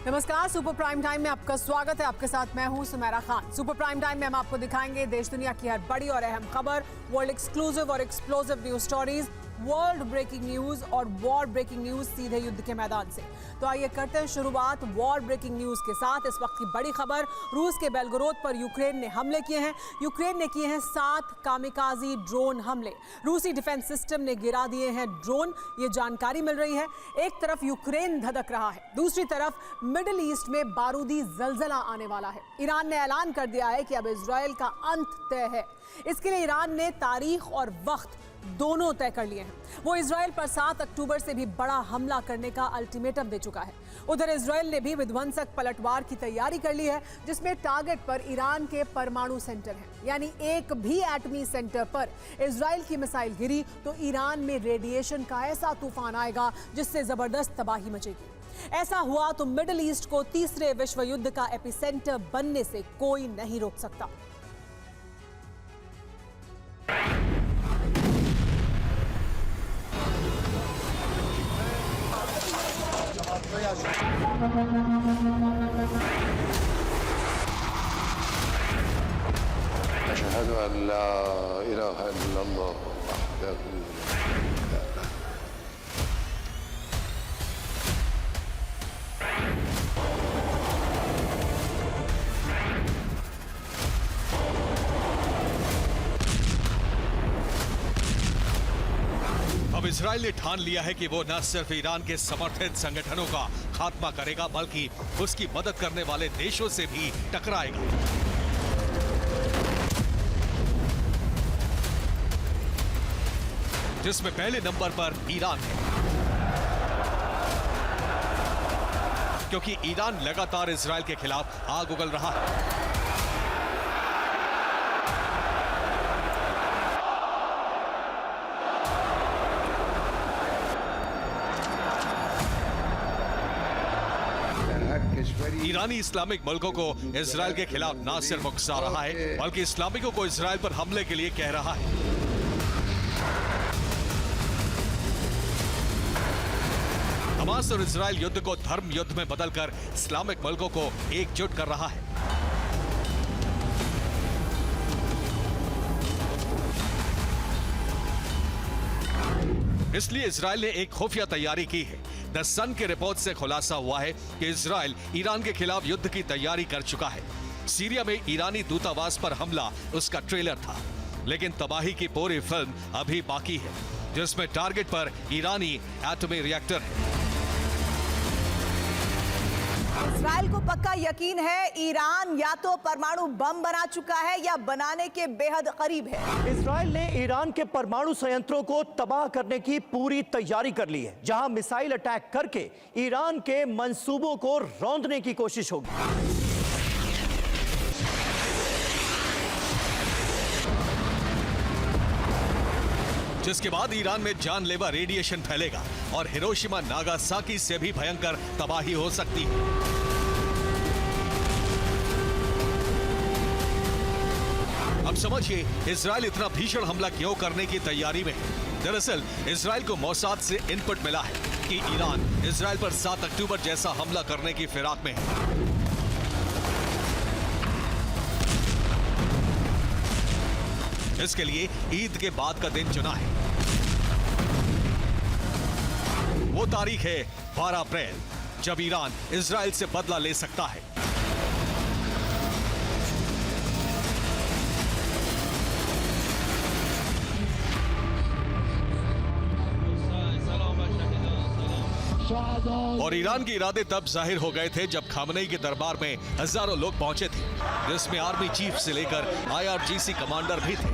नमस्कार, super prime time में आपका स्वागत है। आपके साथ मैं हूं Sumera Khan. Super prime time में हम आपको दिखाएंगे देश दुनिया की हर बड़ी और अहम खबर, वर्ल्ड एक्सक्लूसिव और explosive news stories, world breaking news और वॉर ब्रेकिंग न्यूज सीधे युद्ध के मैदान से। तो आइए करते हैं शुरुआत वॉर ब्रेकिंग न्यूज के साथ। इस वक्त की बड़ी खबर, रूस के बेलगोरोद पर यूक्रेन ने हमले किए हैं। यूक्रेन ने किए हैं 7 कामिकाजी ड्रोन हमले। रूसी डिफेंस सिस्टम ने गिरा दिए हैं ड्रोन, ये जानकारी मिल रही है। एक तरफ यूक्रेन धधक रहा है, दूसरी तरफ मिडिल ईस्ट में बारूदी जलजला आने वाला है। ईरान ने ऐलान कर दिया है कि अब इजराइल का अंत तय है। इसके लिए ईरान ने तारीख और वक्त दोनों तय कर लिए हैं। वो इजराइल पर 7 अक्टूबर से भी बड़ा हमला करने का अल्टीमेटम दे चुका है। उधर इजराइल ने भी विध्वंसक पलटवार की तैयारी कर ली है, जिसमें टारगेट पर ईरान के परमाणु सेंटर हैं। यानी एक भी एटमी सेंटर पर इजराइल की मिसाइल गिरी तो ईरान में रेडिएशन का ऐसा तूफान आएगा जिससे जबरदस्त तबाही मचेगी। ऐसा हुआ तो मिडिल ईस्ट को तीसरे विश्व युद्ध का एपिसेंटर बनने से कोई नहीं रोक सकता। अशहदु अल्ला इलाहा इल्लल्लाह वहदहू ला शरीका लह। अब इजराइल ने ठान लिया है कि वो न सिर्फ ईरान के समर्थित संगठनों का खात्मा करेगा, बल्कि उसकी मदद करने वाले देशों से भी टकराएगा। जिसमें पहले नंबर पर ईरान है, क्योंकि ईरान लगातार इजराइल के खिलाफ आग उगल रहा है। ईरानी इस्लामिक मुल्कों को इजराइल के खिलाफ न सिर्फ उकसा रहा है, बल्कि इस्लामिकों को इजराइल पर हमले के लिए कह रहा है। हमास और इजराइल युद्ध को धर्म युद्ध में बदलकर इस्लामिक मुल्कों को एकजुट कर रहा है। इसलिए इजराइल ने एक खुफिया तैयारी की है। द सन की रिपोर्ट से खुलासा हुआ है कि इजराइल ईरान के खिलाफ युद्ध की तैयारी कर चुका है। सीरिया में ईरानी दूतावास पर हमला उसका ट्रेलर था, लेकिन तबाही की पूरी फिल्म अभी बाकी है, जिसमें टारगेट पर ईरानी एटमी रिएक्टर है। इजराइल को पक्का यकीन है ईरान या तो परमाणु बम बना चुका है या बनाने के बेहद करीब है। इजराइल ने ईरान के परमाणु संयंत्रों को तबाह करने की पूरी तैयारी कर ली है, जहां मिसाइल अटैक करके ईरान के मंसूबों को रौंदने की कोशिश होगी। जिसके बाद ईरान में जानलेवा रेडिएशन फैलेगा और हिरोशिमा नागासाकी से भी भयंकर तबाही हो सकती है। अब समझिए इजराइल इतना भीषण हमला क्यों करने की तैयारी में है। दरअसल इजराइल को मोसाद से इनपुट मिला है कि ईरान इजराइल पर 7 अक्टूबर जैसा हमला करने की फिराक में है। इसके लिए ईद के बाद का दिन चुना है। वो तारीख है 12 अप्रैल, जब ईरान इजराइल से बदला ले सकता है। और ईरान के इरादे तब जाहिर हो गए थे जब खामनेई के दरबार में हजारों लोग पहुंचे थे, जिसमें आर्मी चीफ से लेकर IRGC कमांडर भी थे।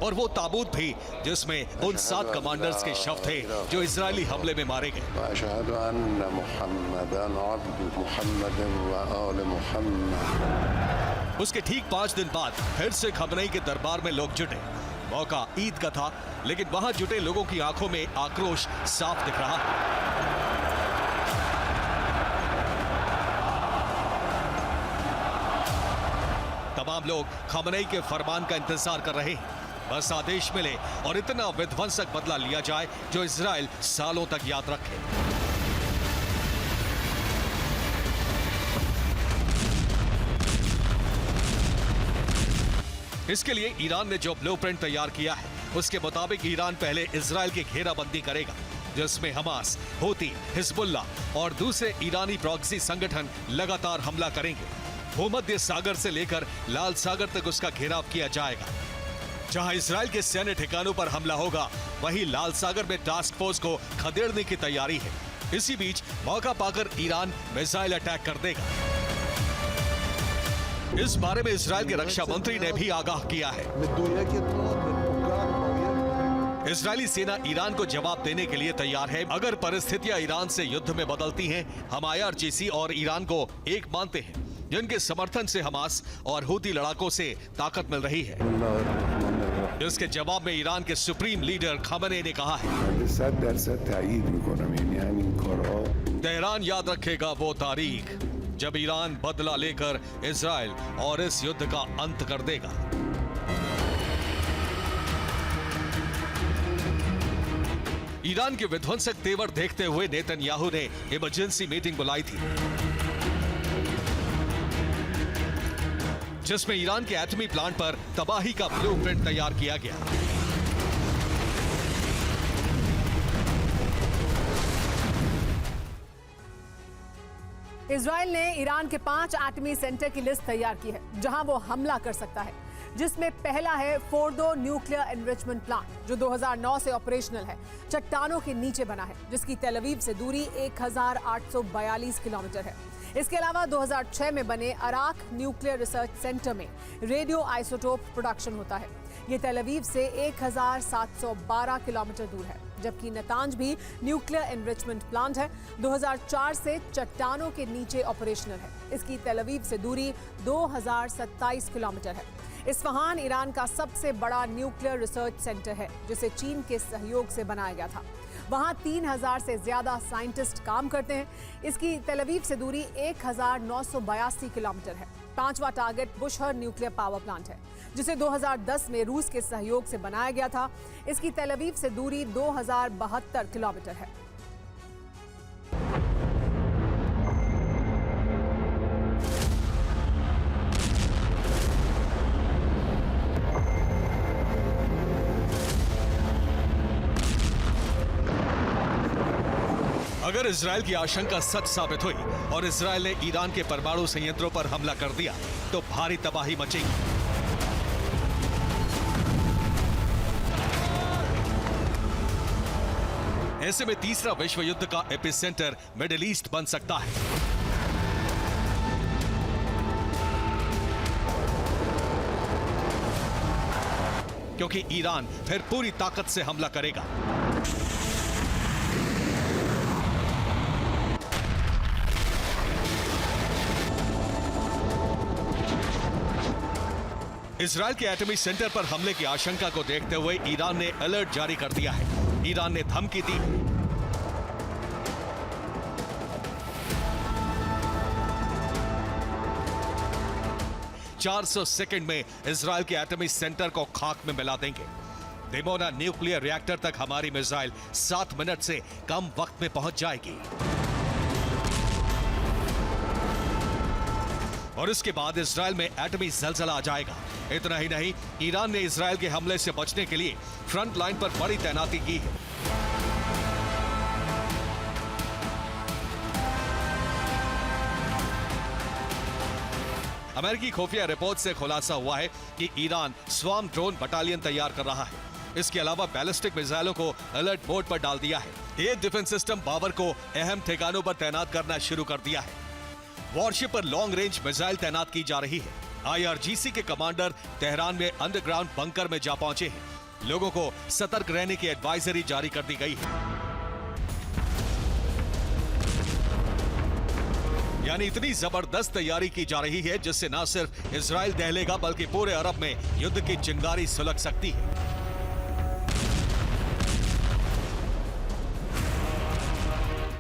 और वो ताबूत भी जिसमें उन 7 कमांडर्स के शव थे जो इजरायली हमले में मारे गए। अशहदु अन्ना मुहम्मदन अब्दुहु मुहम्मदन व आल मुहम्मद। उसके ठीक 5 दिन बाद फिर से खामनेई के दरबार में लोग जुटे। मौका ईद का था, लेकिन वहां जुटे लोगों की आंखों में आक्रोश साफ दिख रहा है। तमाम लोग खामनेई के फरमान का इंतजार कर रहे हैं। बस आदेश मिले और इतना विध्वंसक बदला लिया जाए जो इजराइल सालों तक याद रखे। इसके लिए ईरान ने जो ब्लूप्रिंट तैयार किया है उसके मुताबिक ईरान पहले इजराइल की घेराबंदी करेगा, जिसमें हमास, हूती, हिजबुल्ला और दूसरे ईरानी प्रॉक्सी संगठन लगातार हमला करेंगे। भूमध्य सागर से लेकर लाल सागर तक उसका घेराव किया जाएगा। जहां इजराइल के सैन्य ठिकानों पर हमला होगा, वहीं लाल सागर में टास्क फोर्स को खदेड़ने की तैयारी है। इसी बीच मौका पाकर ईरान मिसाइल अटैक कर देगा। इस बारे में इजराइल के रक्षा मंत्री ने भी आगाह किया है। इजरायली सेना ईरान को जवाब देने के लिए तैयार है। अगर परिस्थितियां ईरान से युद्ध में बदलती हैं, हम IRGC और ईरान को एक मानते हैं, जिनके समर्थन से हमास और हूती लड़ाकों से ताकत मिल रही है। इसके जवाब में ईरान के सुप्रीम लीडर खमेनी ने कहा है, तेहरान याद रखेगा वो तारीख जब ईरान बदला लेकर इजराइल और इस युद्ध का अंत कर देगा। ईरान के विध्वंसक तेवर देखते हुए नेतन्याहू ने इमरजेंसी मीटिंग बुलाई थी, जिसमें ईरान के एटमी प्लांट पर तबाही का ब्लूप्रिंट तैयार किया गया। इजराइल ने ईरान के 5 एटमी सेंटर की लिस्ट तैयार की है जहां वो हमला कर सकता है, जिसमें पहला है फोर्डो न्यूक्लियर एनरिचमेंट प्लांट, जो 2009 से ऑपरेशनल है, चट्टानों के नीचे बना है, जिसकी तेल अवीव से दूरी 1842 किलोमीटर है। इसके अलावा 2006 में बने अराक न्यूक्लियर रिसर्च सेंटर में रेडियो आइसोटोप प्रोडक्शन होता है। ये तेल अवीव से 1712 किलोमीटर दूर है, जबकि नतांज भी न्यूक्लियर एनरिचमेंट प्लांट है, 2004 से चट्टानों के नीचे ऑपरेशनल है। इसकी तेल अवीव से दूरी 2027 किलोमीटर है। इस्फहान ईरान का सबसे बड़ा न्यूक्लियर रिसर्च सेंटर है, जिसे चीन के सहयोग से बनाया गया था। वहां 3000 से ज्यादा साइंटिस्ट काम करते हैं। इसकी तेल अवीव से दूरी 1982 किलोमीटर है। 5वां target Bushehr nuclear power plant है, जिसे 2010 में रूस के सहयोग से बनाया गया था। इसकी तेल अवीव से दूरी 2072 किलोमीटर है। अगर इजराइल की आशंका सच साबित हुई और इजराइल ने ईरान के परमाणु संयंत्रों पर हमला कर दिया, तो भारी तबाही मचेगी। ऐसे में तीसरा विश्व युद्ध का एपिसेंटर मिडिल ईस्ट बन सकता है। क्योंकि ईरान फिर पूरी ताकत से हमला करेगा। इजराइल के एटमी सेंटर पर हमले की आशंका को देखते हुए ईरान ने अलर्ट जारी कर दिया है। ईरान ने धमकी दी, "400 सेकंड में इजराइल के एटमी सेंटर को खाक में मिला देंगे। दिमोना न्यूक्लियर रिएक्टर तक हमारी मिसाइल 7 मिनट से कम वक्त में पहुंच जाएगी। और इसके बाद इजराइल में एटमी जलजला आ जाएगा। इतना ही नहीं, ईरान ने इजराइल के हमले से बचने के लिए फ्रंट लाइन पर बड़ी तैनाती की है। अमेरिकी खुफिया रिपोर्ट से खुलासा हुआ है कि ईरान स्वार्म ड्रोन बटालियन तैयार कर रहा है। इसके अलावा बैलिस्टिक मिसाइलों को अलर्ट मोड पर डाल दिया है। एयर डिफेंस सिस्टम बाबर को अहम ठिकानों पर तैनात करना शुरू कर दिया है। वॉरशिप पर लॉन्ग रेंज मिसाइल तैनात की जा रही है। IRGC के कमांडर तेहरान में अंडरग्राउंड बंकर में जा पहुंचे हैं। लोगों को सतर्क रहने की एडवाइजरी जारी कर दी गई है। यानी इतनी जबरदस्त तैयारी की जा रही है जिससे न सिर्फ इजराइल दहलेगा बल्कि पूरे अरब में युद्ध की चिंगारी सुलग सकती है।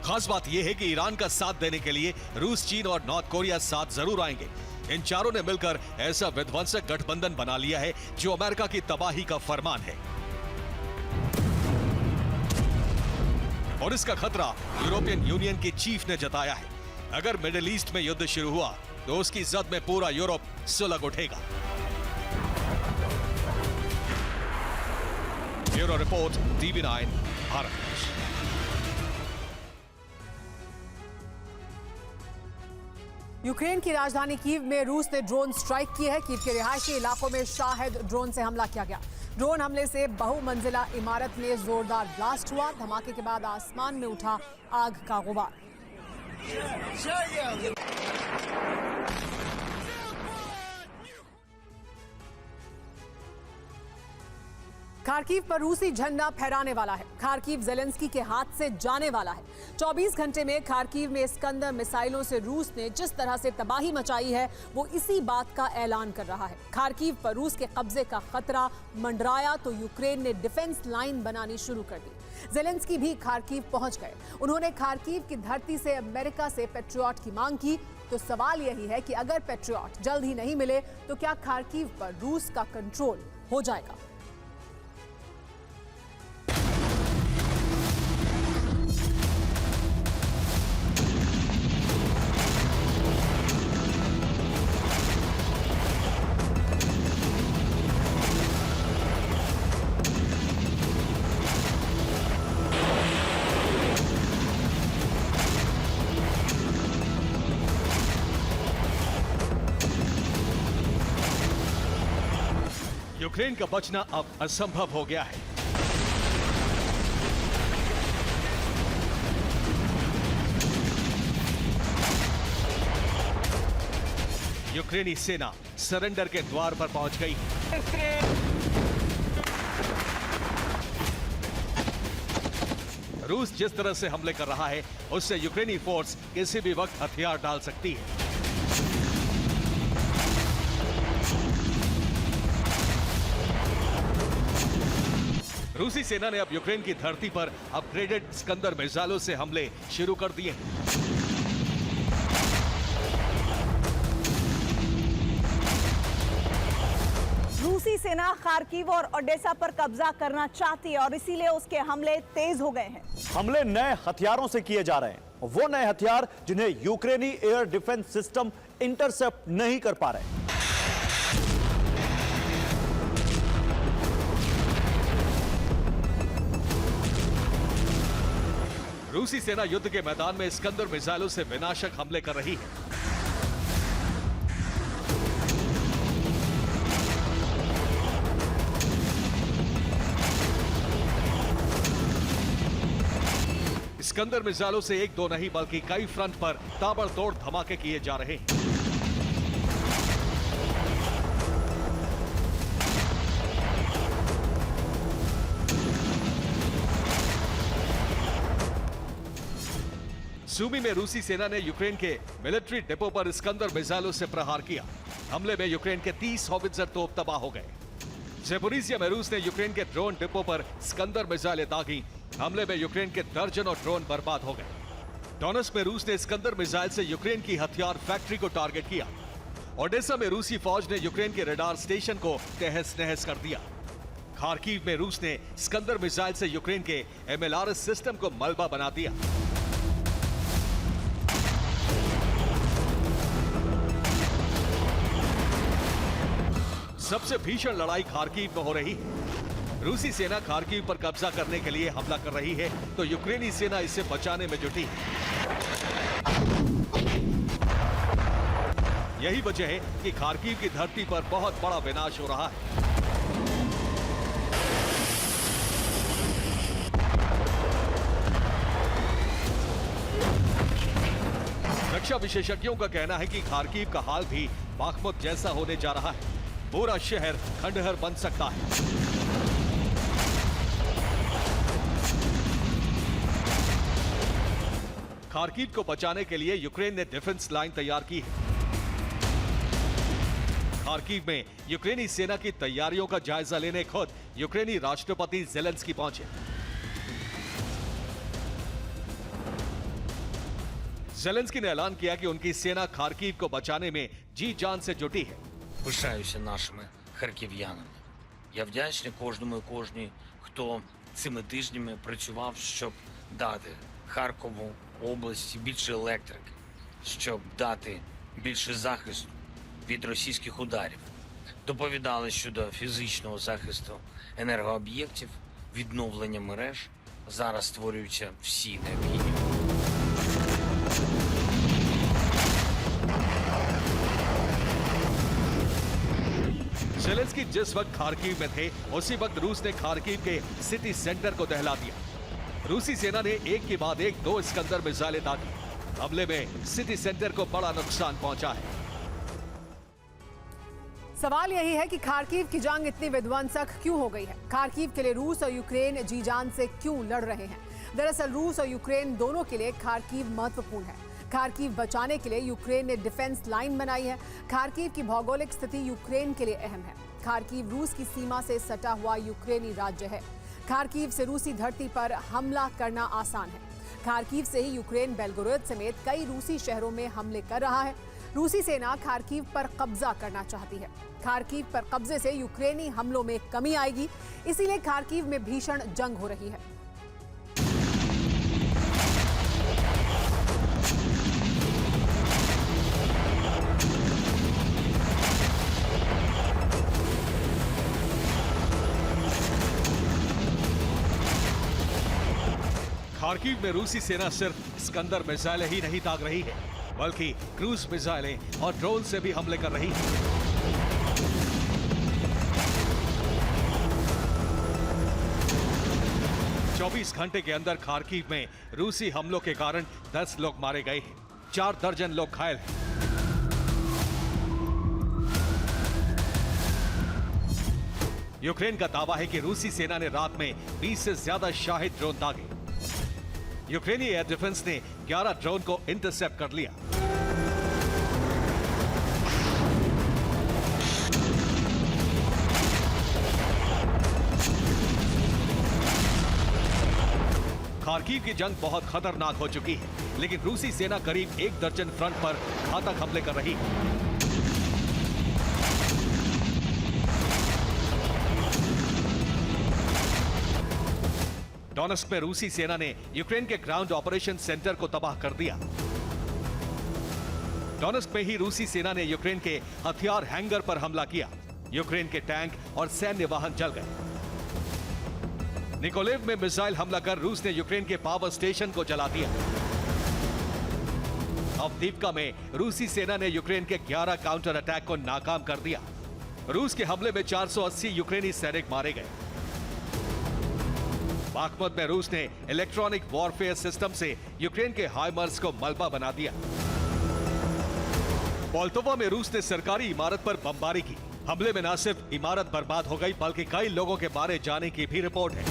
खास बात यह है कि ईरान का साथ देने के लिए रूस, चीन और नॉर्थ कोरिया साथ जरूर आएंगे। इन चारों ने मिलकर ऐसा विध्वंसक गठबंधन बना लिया है जो अमेरिका की तबाही का फरमान है। और इसका खतरा यूरोपियन यूनियन के चीफ ने जताया है। अगर मिडिल ईस्ट में युद्ध शुरू हुआ तो उसकी जद में पूरा यूरोप सुलग उठेगा। Bureau report, TV9 Bharat. Ukraine की राजधानी कीव में रूस ने ड्रोन स्ट्राइक की है। कीव के रिहायशी इलाकों में शाहिद ड्रोन से हमला किया गया। ड्रोन हमले से बहुमंजिला इमारत में जोरदार ब्लास्ट हुआ। धमाके के बाद आसमान में उठा आग का गुबार। खार्किव पर रूसी झंडा फहराने वाला है। खार्किव जेलेंस्की के हाथ से जाने वाला है। 24 घंटे में खार्किव में स्कंदर मिसाइलों से रूस ने जिस तरह से तबाही मचाई है वो इसी बात का ऐलान कर रहा है। खार्किव पर रूस के कब्जे का खतरा मंडराया तो यूक्रेन ने डिफेंस लाइन बनानी शुरू कर दी। जेलेंस्की भी खार्किव पहुंच गए। उन्होंने खार्किव की धरती से अमेरिका से पेट्रियट की मांग की। तो सवाल यही है कि अगर पेट्रियट जल्द ही नहीं मिले तो क्या खार्किव पर रूस का कंट्रोल हो जाएगा? यूक्रेन का बचना अब असंभव हो गया है। यूक्रेनी सेना सरेंडर के द्वार पर पहुंच गई। रूस जिस तरह से हमले कर रहा है उससे यूक्रेनी फोर्स किसी भी वक्त हथियार डाल सकती है। रूसी सेना ने अब यूक्रेन की धरती पर अपग्रेडेड स्कंदर मिसाइलों से हमले शुरू कर दिए हैं। रूसी सेना खार्किव और ओडेसा पर कब्जा करना चाहती है और इसीलिए उसके हमले तेज हो गए हैं। हमले नए हथियारों से किए जा रहे हैं, वो नए हथियार जिन्हें यूक्रेनी एयर डिफेंस सिस्टम इंटरसेप्ट नहीं कर पा रहे। रूसी सेना युद्ध के मैदान में स्कंदर मिसाइलों से विनाशक हमले कर रही है। स्कंदर मिसाइलों से एक दो नहीं बल्कि कई फ्रंट पर ताबड़तोड़ धमाके किए जा रहे हैं। सूमी में रूसी सेना ने यूक्रेन के मिलिट्री डिपो पर स्कंदर मिसाइलों से प्रहार किया। हमले में यूक्रेन के 30 हॉवित्जर तोप तबाह हो गए। ज़ेपोरिज़िया में रूस ने यूक्रेन के ड्रोन डिपो पर स्कंदर मिसाइलें दागी। हमले में यूक्रेन के दर्जनों ड्रोन बर्बाद हो गए। डोनेट्स्क में रूस ने स्कंदर मिसाइल से यूक्रेन की हथियार फैक्ट्री को टारगेट किया। ओडेसा में रूसी फौज ने यूक्रेन के रडार स्टेशन को तहस नहस कर दिया। खार्किव में रूस ने स्कंदर मिसाइल से यूक्रेन के MLRS सिस्टम को मलबा बना दिया। सबसे भीषण लड़ाई खार्किव में हो रही है। रूसी सेना खार्किव पर कब्जा करने के लिए हमला कर रही है तो यूक्रेनी सेना इसे बचाने में जुटी है। यही वजह है कि खार्किव की धरती पर बहुत बड़ा विनाश हो रहा है। रक्षा विशेषज्ञों का कहना है कि खार्किव का हाल भी बाखमुत जैसा होने जा रहा है। पूरा शहर खंडहर बन सकता है। खार्किव को बचाने के लिए यूक्रेन ने डिफेंस लाइन तैयार की है। खार्किव में यूक्रेनी सेना की तैयारियों का जायजा लेने खुद यूक्रेनी राष्ट्रपति जेलेंस्की पहुंचे। जेलेंस्की ने ऐलान किया कि उनकी सेना खार्किव को बचाने में जी जान से जुटी है। Пишаюся нашими харків'янами. Я вдячний кожному і кожній, хто цими тижнями працював, щоб дати Харкову області більше електрики, щоб дати більше захисту від російських ударів. Доповідали щодо фізичного захисту енергооб'єктів, відновлення мереж. Зараз створюються всі необхідні. जेलेंस्की जिस वक्त खार्किव में थे उसी वक्त रूस ने खार्किव के सिटी सेंटर को दहला दिया। रूसी सेना ने एक के बाद एक 2 इस्कंदर मिसाइलें दागी। हमले में सिटी सेंटर को बड़ा नुकसान पहुंचा है। सवाल यही है कि खार्किव की जंग इतनी विध्वंसक क्यों हो गई है? खार्किव के लिए रूस और यूक्रेन जी जान से क्यों लड़ रहे हैं? दरअसल रूस और यूक्रेन दोनों के लिए खार्किव महत्वपूर्ण है। खार्किव बचाने के लिए यूक्रेन ने डिफेंस लाइन बनाई है। खार्किव की भौगोलिक स्थिति यूक्रेन के लिए अहम है। खार्किव रूस की सीमा से सटा हुआ यूक्रेनी राज्य है। खार्किव से रूसी धरती पर हमला करना आसान है। खार्किव से ही यूक्रेन बेलगोरोद समेत कई रूसी शहरों में हमले कर रहा है। रूसी सेना खार्किव पर कब्जा करना चाहती है। खार्किव पर कब्जे से यूक्रेनी हमलों में कमी आएगी, इसीलिए खार्किव में भीषण जंग हो रही है। खार्किव में रूसी सेना सिर्फ स्कंदर मिसाइलें ही नहीं दाग रही है, बल्कि क्रूज मिसाइलें और ड्रोन से भी हमले कर रही है। चौबीस घंटे के अंदर खार्किव में रूसी हमलों के कारण 10 लोग मारे गए हैं, 4 दर्जन लोग घायल हैं। यूक्रेन का दावा है कि रूसी सेना ने रात में 20 से ज्यादा शाहिद ड्रोन दागे। यूक्रेनी एयर डिफेंस ने 11 ड्रोन को इंटरसेप्ट कर लिया। खार्किव की जंग बहुत खतरनाक हो चुकी है, लेकिन रूसी सेना करीब 1 दर्जन फ्रंट पर घातक हमले कर रही है। डोनेस्क में रूसी सेना ने यूक्रेन के ग्राउंड ऑपरेशन सेंटर को तबाह कर दिया। डोनेस्क में ही रूसी सेना ने यूक्रेन के हथियार हैंगर पर हमला किया। यूक्रेन के टैंक और सैन्य वाहन जल गए। निकोलेव में मिसाइल हमला कर रूस ने यूक्रेन के पावर स्टेशन को जला दिया। अवदीव्का में रूसी सेना ने यूक्रेन के 11 काउंटर अटैक को नाकाम कर दिया। रूस के हमले में 480 यूक्रेनी सैनिक मारे गए। बाखमुत में रूस ने इलेक्ट्रॉनिक वॉरफेयर सिस्टम से यूक्रेन के हाइमर्स को मलबा बना दिया। पोल्टोवा में रूस ने सरकारी इमारत पर बमबारी की। हमले में न सिर्फ इमारत बर्बाद हो गई, बल्कि कई लोगों के मारे जाने की भी रिपोर्ट है।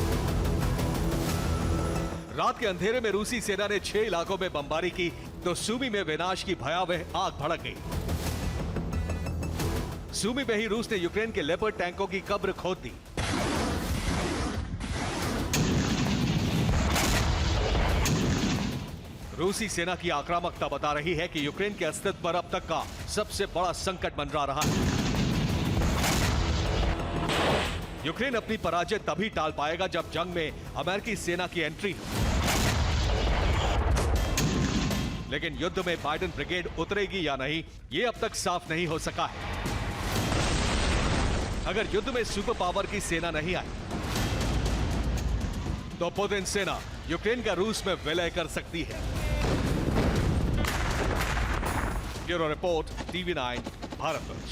रात के अंधेरे में रूसी सेना ने 6 इलाकों में बमबारी की तो सूमी में विनाश की भयावह आग भड़क गई। सूमी में ही रूस ने यूक्रेन के लेपर्ड टैंकों की कब्र खोद दी। रूसी सेना की आक्रामकता बता रही है कि यूक्रेन के अस्तित्व पर अब तक का सबसे बड़ा संकट मंडरा रहा है। यूक्रेन अपनी पराजय तभी टाल पाएगा जब जंग में अमेरिकी सेना की एंट्री हो। लेकिन युद्ध में बाइडेन ब्रिगेड उतरेगी या नहीं, यह अब तक साफ नहीं हो सका है। अगर युद्ध में सुपर पावर की सेना नहीं आई तो पुतिन सेना यूक्रेन का रूस में विलय कर सकती है। Bureau report, TV9, Bharatvarsh.